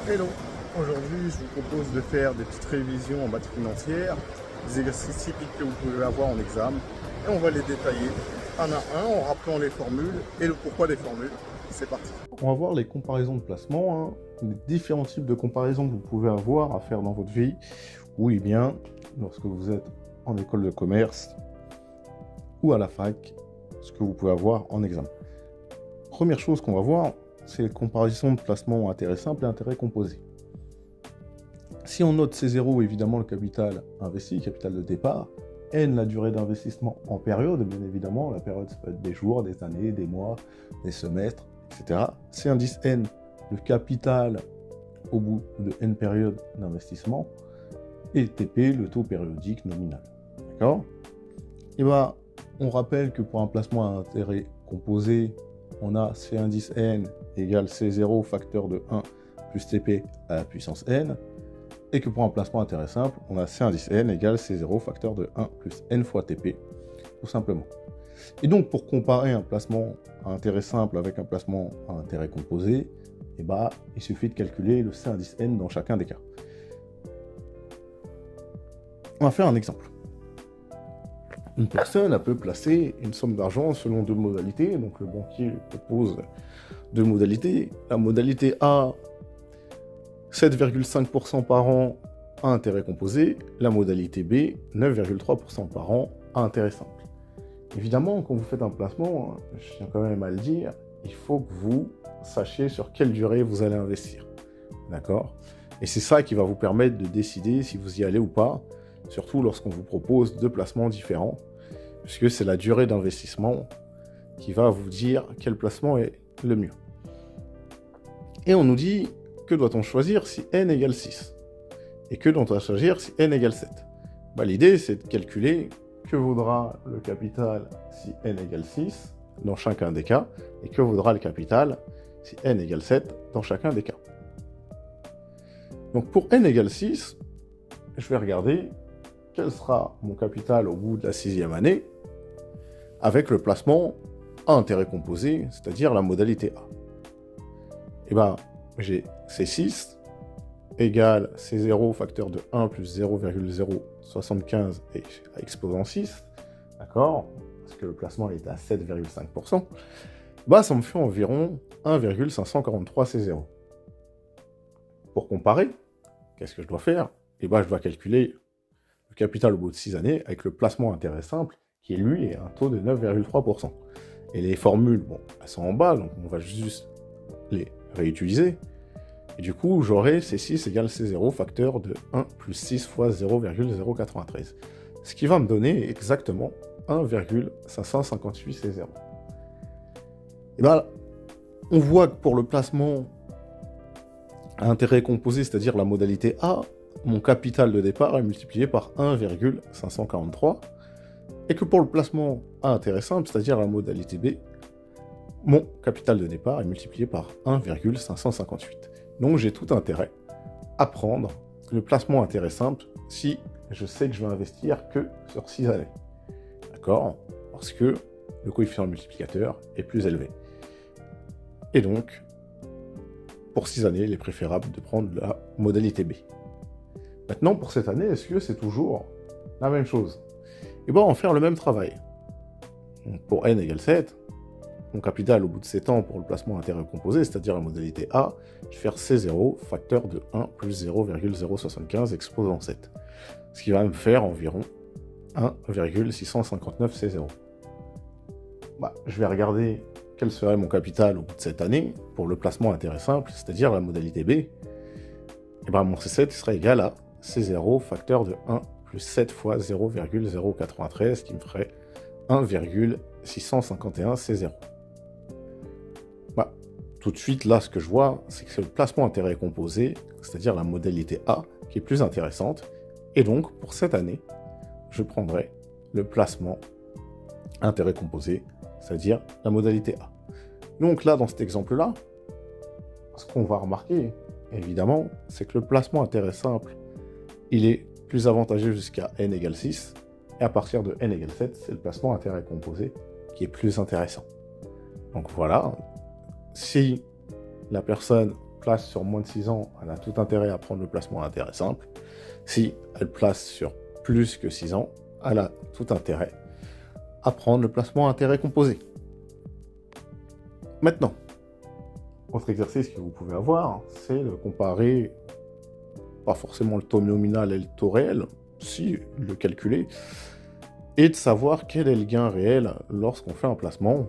Hello, aujourd'hui je vous propose de faire des petites révisions en maths financière, des exercices typiques que vous pouvez avoir en examen, et on va les détailler un à un en rappelant les formules et le pourquoi des formules. C'est parti. On va voir les comparaisons de placement, les différents types de comparaisons que vous pouvez avoir à faire dans votre vie, ou bien lorsque vous êtes en école de commerce ou à la fac, ce que vous pouvez avoir en examen. Première chose qu'on va voir, c'est les comparaisons de placement intérêt simple et intérêt composé. Si on note C0, évidemment le capital investi, capital de départ, N la durée d'investissement en période, bien évidemment, la période ça peut être des jours, des années, des mois, des semestres, etc. C indice N, le capital au bout de N périodes d'investissement, et TP, le taux périodique nominal. D'accord? Et bien, on rappelle que pour un placement à intérêt composé, on a C indice N égale C0 facteur de 1 plus TP à la puissance N, et que pour un placement à intérêt simple, on a C indice N égale C0 facteur de 1 plus N fois TP, tout simplement. Et donc, pour comparer un placement à intérêt simple avec un placement à intérêt composé, eh ben, il suffit de calculer le C indice N dans chacun des cas. On va faire un exemple. Une personne peut placer une somme d'argent selon deux modalités. Donc, le banquier propose deux modalités. La modalité A, 7,5% par an à intérêt composé. La modalité B, 9,3% par an à intérêt simple. Évidemment, quand vous faites un placement, je tiens quand même à le dire, il faut que vous sachiez sur quelle durée vous allez investir. D'accord? Et c'est ça qui va vous permettre de décider si vous y allez ou pas, surtout lorsqu'on vous propose deux placements différents, puisque c'est la durée d'investissement qui va vous dire quel placement est le mieux. Et on nous dit, que doit-on choisir si n égale 6? Et que doit-on choisir si n égale 7? L'idée, c'est de calculer que vaudra le capital si n égale 6 dans chacun des cas, et que vaudra le capital si n égale 7 dans chacun des cas. Donc pour n égale 6, je vais regarder quel sera mon capital au bout de la 6e année avec le placement à intérêt composé, c'est-à-dire la modalité A. Et bien, j'ai C6 égale C0 facteur de 1 plus 0,075 à exposant 6, d'accord, parce que le placement est à 7,5%, ça me fait environ 1,543 C0. Pour comparer, qu'est-ce que je dois faire? Je dois calculer le capital au bout de 6 années avec le placement intérêt simple, qui lui est un taux de 9,3%. Et les formules, elles sont en bas, donc on va juste les réutiliser. Et du coup, j'aurai C6 égale C0 facteur de 1 plus 6 fois 0,093. Ce qui va me donner exactement 1,558 C0. Et on voit que pour le placement à intérêt composé, c'est-à-dire la modalité A, mon capital de départ est multiplié par 1,543. Et que pour le placement à intérêt simple, c'est-à-dire la modalité B, mon capital de départ est multiplié par 1,558. Donc j'ai tout intérêt à prendre le placement à intérêt simple si je sais que je vais investir que sur 6 années. D'accord? Parce que le coefficient multiplicateur est plus élevé. Et donc, pour 6 années, il est préférable de prendre la modalité B. Maintenant, pour cette année, est-ce que c'est toujours la même chose? On va faire le même travail. Donc, pour n égale 7, mon capital au bout de 7 ans pour le placement intérêt composé, c'est-à-dire la modalité A, je vais faire C0 facteur de 1 plus 0,075 exposant 7. Ce qui va me faire environ 1,659 C0. Je vais regarder quel serait mon capital au bout de cette année pour le placement intérêt simple, c'est-à-dire la modalité B. Mon C7 serait égal à C0 facteur de 1 plus 7 fois 0,093, qui me ferait 1,651 C0. Tout de suite, là, ce que je vois, c'est que c'est le placement intérêt composé, c'est-à-dire la modalité A, qui est plus intéressante. Et donc, pour cette année, je prendrai le placement intérêt composé, c'est-à-dire la modalité A. Donc là, dans cet exemple-là, ce qu'on va remarquer, évidemment, c'est que le placement intérêt simple, il est plus avantageux jusqu'à n égale 6, et à partir de n égale 7, c'est le placement intérêt composé qui est plus intéressant. Donc voilà, si la personne place sur moins de 6 ans, elle a tout intérêt à prendre le placement à intérêt simple. Si elle place sur plus que 6 ans, elle a tout intérêt à prendre le placement à intérêt composé. Maintenant, autre exercice que vous pouvez avoir, c'est de comparer, pas forcément le taux nominal et le taux réel, si le calculer, et de savoir quel est le gain réel lorsqu'on fait un placement.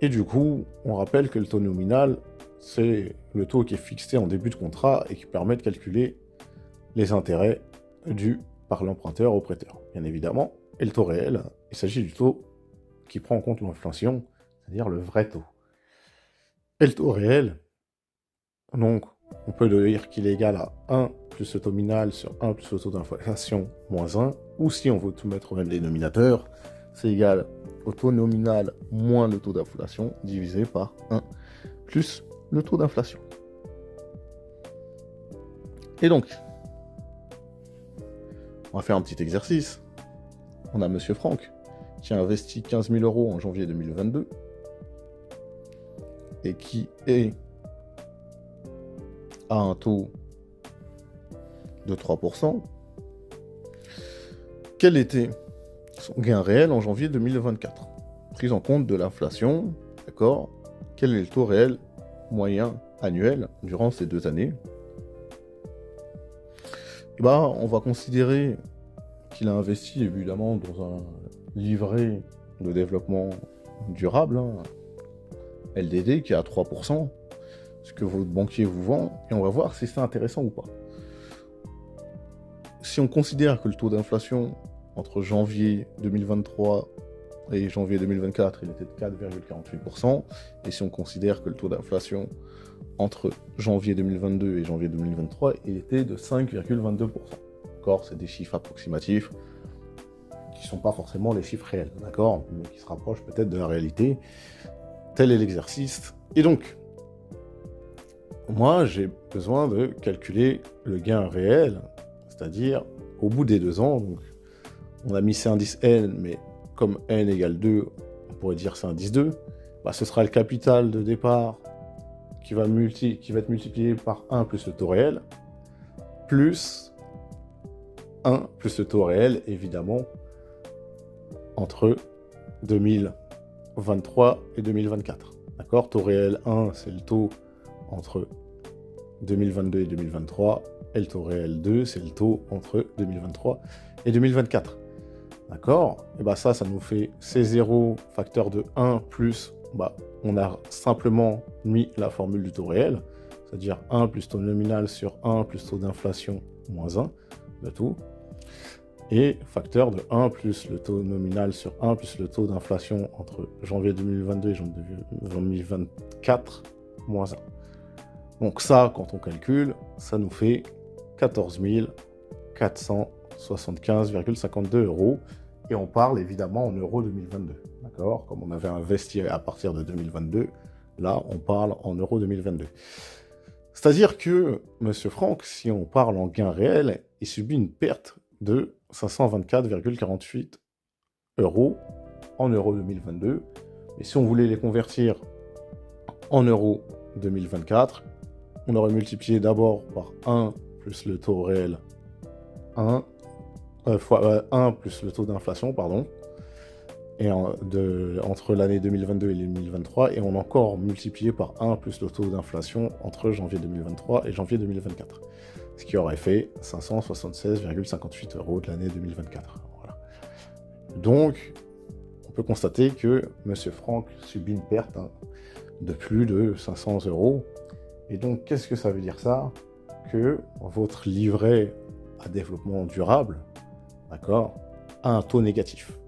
Et du coup, on rappelle que le taux nominal, c'est le taux qui est fixé en début de contrat et qui permet de calculer les intérêts dus par l'emprunteur au prêteur, bien évidemment. Et le taux réel, il s'agit du taux qui prend en compte l'inflation, c'est-à-dire le vrai taux. Et le taux réel, donc, on peut dire qu'il est égal à 1 plus le taux nominal sur 1 plus le taux d'inflation moins 1, ou si on veut tout mettre au même dénominateur, c'est égal au taux nominal moins le taux d'inflation divisé par 1 plus le taux d'inflation. Et donc, on va faire un petit exercice. On a Monsieur Franck qui a investi 15 000 € en janvier 2022 et qui a un taux de 3%. Quel était son gain réel en janvier 2024? Prise en compte de l'inflation, d'accord? Quel est le taux réel moyen annuel durant ces 2 années? Et on va considérer qu'il a investi évidemment dans un livret de développement durable, LDD, qui est à 3%, ce que votre banquier vous vend, et on va voir si c'est intéressant ou pas. Si on considère que le taux d'inflation entre janvier 2023 et janvier 2024, il était de 4,48%, et si on considère que le taux d'inflation entre janvier 2022 et janvier 2023, il était de 5,22%. D'accord, c'est des chiffres approximatifs qui ne sont pas forcément les chiffres réels, d'accord, mais qui se rapprochent peut-être de la réalité. Tel est l'exercice. Et donc, moi, j'ai besoin de calculer le gain réel, c'est-à-dire au bout des 2 ans. Donc, on a mis c'est indice N, mais comme N égale 2, on pourrait dire c'est indice 2. Ce sera le capital de départ qui va être multiplié par 1 plus le taux réel, plus 1 plus le taux réel, évidemment, entre 2023 et 2024. D'accord? Taux réel 1, c'est le taux entre 2022 et 2023, et le taux réel 2, c'est le taux entre 2023 et 2024. D'accord? Et ça nous fait C0 facteur de 1 plus, on a simplement mis la formule du taux réel, c'est-à-dire 1 plus taux nominal sur 1 plus taux d'inflation moins 1, de tout, et facteur de 1 plus le taux nominal sur 1 plus le taux d'inflation entre janvier 2022 et janvier 2024 moins 1. Donc ça, quand on calcule, ça nous fait 14 475,52 €. Et on parle évidemment en euros 2022. D'accord? Comme on avait investi à partir de 2022, là, on parle en euros 2022. C'est-à-dire que M. Franck, si on parle en gain réel, il subit une perte de 524,48 € en euros 2022. Mais si on voulait les convertir en euros 2024, on aurait multiplié d'abord par 1 plus le taux réel 1 plus le taux d'inflation, pardon, et entre l'année 2022 et 2023, et on a encore multiplié par 1 plus le taux d'inflation entre janvier 2023 et janvier 2024, ce qui aurait fait 576,58 € de l'année 2024. Voilà. Donc, on peut constater que M. Franck subit une perte de plus de 500 €. Et donc, qu'est-ce que ça veut dire ça? Que votre livret à développement durable, d'accord, a un taux négatif.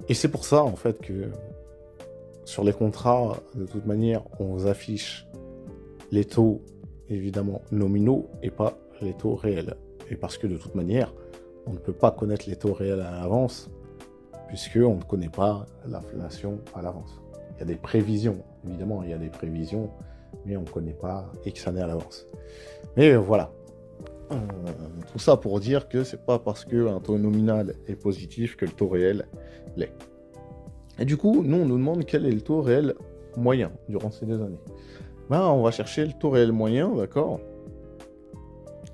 Et c'est pour ça, en fait, que sur les contrats, de toute manière, on vous affiche les taux, évidemment, nominaux et pas les taux réels. Et parce que, de toute manière, on ne peut pas connaître les taux réels à l'avance, puisqu'on ne connaît pas l'inflation à l'avance. Il y a des prévisions, évidemment, il y a des prévisions, mais on ne connaît pas X années à l'avance. Mais voilà. Tout ça pour dire que c'est pas parce qu'un taux nominal est positif que le taux réel l'est. Et du coup, nous, on nous demande quel est le taux réel moyen durant ces 2 années. on va chercher le taux réel moyen, d'accord?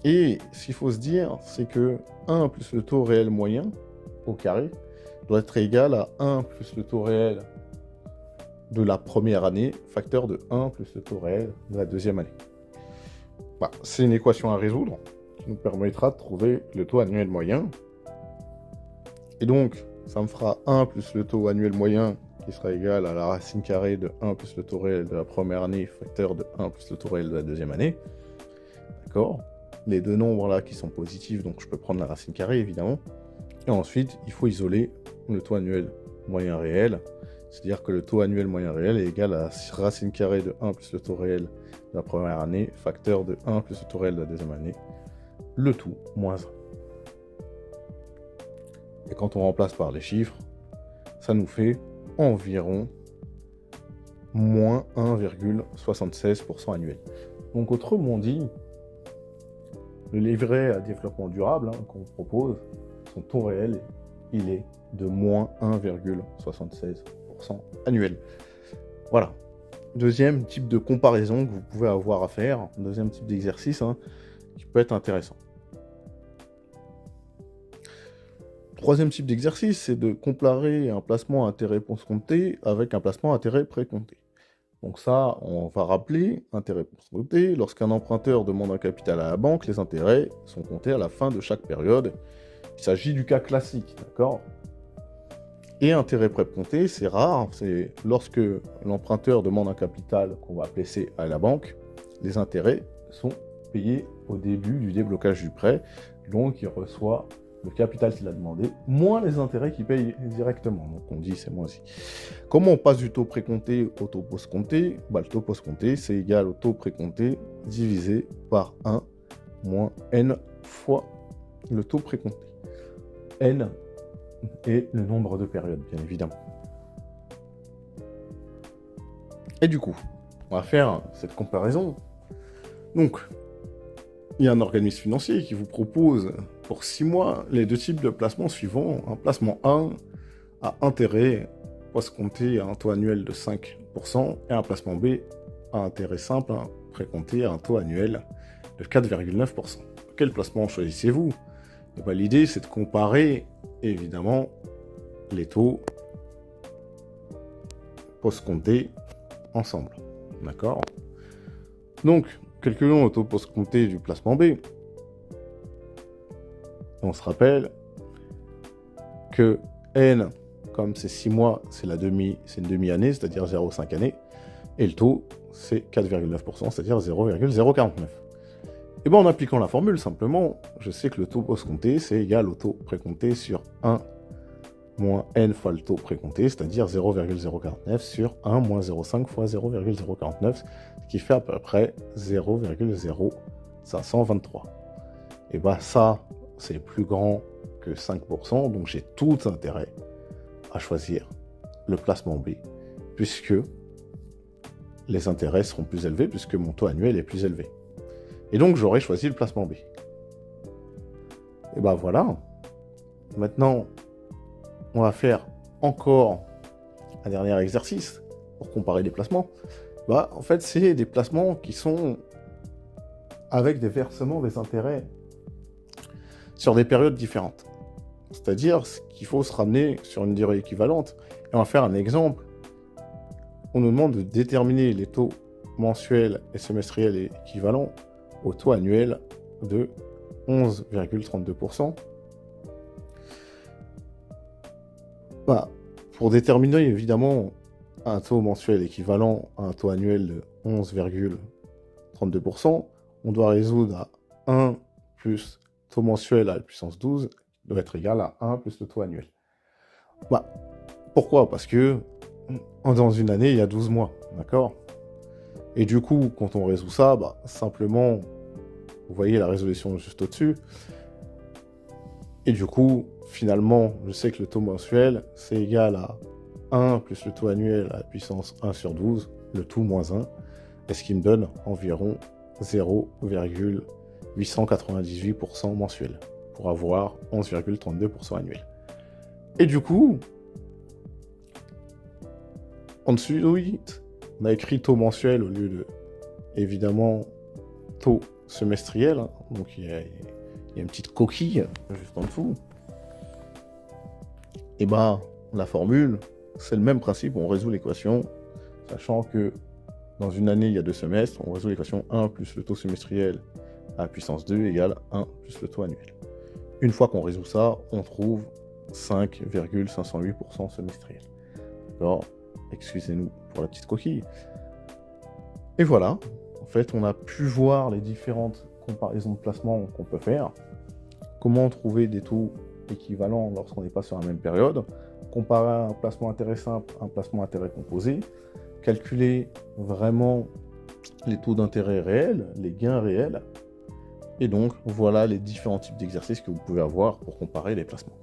Et ce qu'il faut se dire, c'est que 1 plus le taux réel moyen, au carré, doit être égal à 1 plus le taux réel de la première année, facteur de 1 plus le taux réel de la deuxième année. C'est une équation à résoudre qui nous permettra de trouver le taux annuel moyen. Et donc, ça me fera 1 plus le taux annuel moyen qui sera égal à la racine carrée de 1 plus le taux réel de la première année, facteur de 1 plus le taux réel de la deuxième année. D'accord? Les deux nombres là qui sont positifs, donc je peux prendre la racine carrée évidemment. Et ensuite, il faut isoler le taux annuel moyen réel. C'est-à-dire que le taux annuel moyen réel est égal à la racine carrée de 1 plus le taux réel de la première année, facteur de 1 plus le taux réel de la deuxième année, le tout moins 1. Et quand on remplace par les chiffres, ça nous fait environ moins 1,76% annuel. Donc autrement dit, le livret à développement durable qu'on propose, son taux réel, il est de moins 1,76% annuel. Voilà. Deuxième type de comparaison que vous pouvez avoir à faire, deuxième type d'exercice qui peut être intéressant. Troisième type d'exercice, c'est de comparer un placement à intérêt post-compté avec un placement à intérêt pré-compté. Donc ça, on va rappeler, intérêt post-compté, lorsqu'un emprunteur demande un capital à la banque, les intérêts sont comptés à la fin de chaque période. Il s'agit du cas classique, d'accord? Et intérêt pré-compté, c'est rare, c'est lorsque l'emprunteur demande un capital qu'on va placer à la banque, les intérêts sont payés au début du déblocage du prêt, donc il reçoit le capital qu'il a demandé, moins les intérêts qu'il paye directement. Donc on dit c'est moins aussi. Comment on passe du taux précompté au taux post-compté? Le taux post-compté, c'est égal au taux précompté divisé par 1 moins n fois le taux précompté. N est le nombre de périodes, bien évidemment. Et du coup, on va faire cette comparaison. Donc, il y a un organisme financier qui vous propose pour 6 mois les deux types de placements suivants. Un placement 1 à intérêt post-compté à un taux annuel de 5% et un placement B à intérêt simple précompté à un taux annuel de 4,9%. Quel placement choisissez-vous? L'idée, c'est de comparer, évidemment, les taux post-comptés ensemble. D'accord? Donc, calculons le taux post-compté du placement B. On se rappelle que N, comme c'est 6 mois, c'est une demi-année, c'est-à-dire 0,5 année, et le taux, c'est 4,9%, c'est-à-dire 0,049. Et en appliquant la formule, simplement, je sais que le taux post-compté, c'est égal au taux précompté sur 1 moins n fois le taux précompté, c'est-à-dire 0,049 sur 1 moins 0,5 fois 0,049, ce qui fait à peu près 0,0523. Et ça, c'est plus grand que 5%, donc j'ai tout intérêt à choisir le placement B, puisque les intérêts seront plus élevés, puisque mon taux annuel est plus élevé. Et donc, j'aurais choisi le placement B. Et voilà. Maintenant, on va faire encore un dernier exercice pour comparer les placements. En fait, c'est des placements qui sont avec des versements des intérêts sur des périodes différentes. C'est-à-dire qu'il faut se ramener sur une durée équivalente. Et on va faire un exemple. On nous demande de déterminer les taux mensuels et semestriels et équivalents au taux annuel de 11,32%. Pour déterminer évidemment un taux mensuel équivalent à un taux annuel de 11,32%, on doit résoudre à 1 plus taux mensuel à la puissance 12 doit être égal à 1 plus le taux annuel. Pourquoi? Parce que dans une année, il y a 12 mois, d'accord? Et du coup, quand on résout ça, simplement, vous voyez la résolution juste au-dessus. Et du coup, finalement, je sais que le taux mensuel, c'est égal à 1 plus le taux annuel à la puissance 1 sur 12, le tout moins 1, et ce qui me donne environ 0,898% mensuel, pour avoir 11,32% annuel. Et du coup, en dessous, oui, on a écrit taux mensuel au lieu de évidemment taux semestriel, hein. Donc il y a une petite coquille juste en dessous. Et ben la formule, c'est le même principe, on résout l'équation, sachant que dans une année, il y a 2 semestres, on résout l'équation 1 plus le taux semestriel à puissance 2 égale 1 plus le taux annuel. Une fois qu'on résout ça, on trouve 5,508% semestriel. D'accord? Excusez-nous pour la petite coquille. Et voilà, en fait, on a pu voir les différentes comparaisons de placement qu'on peut faire, comment trouver des taux équivalents lorsqu'on n'est pas sur la même période, comparer un placement intérêt simple, un placement intérêt composé, calculer vraiment les taux d'intérêt réels, les gains réels, et donc voilà les différents types d'exercices que vous pouvez avoir pour comparer les placements.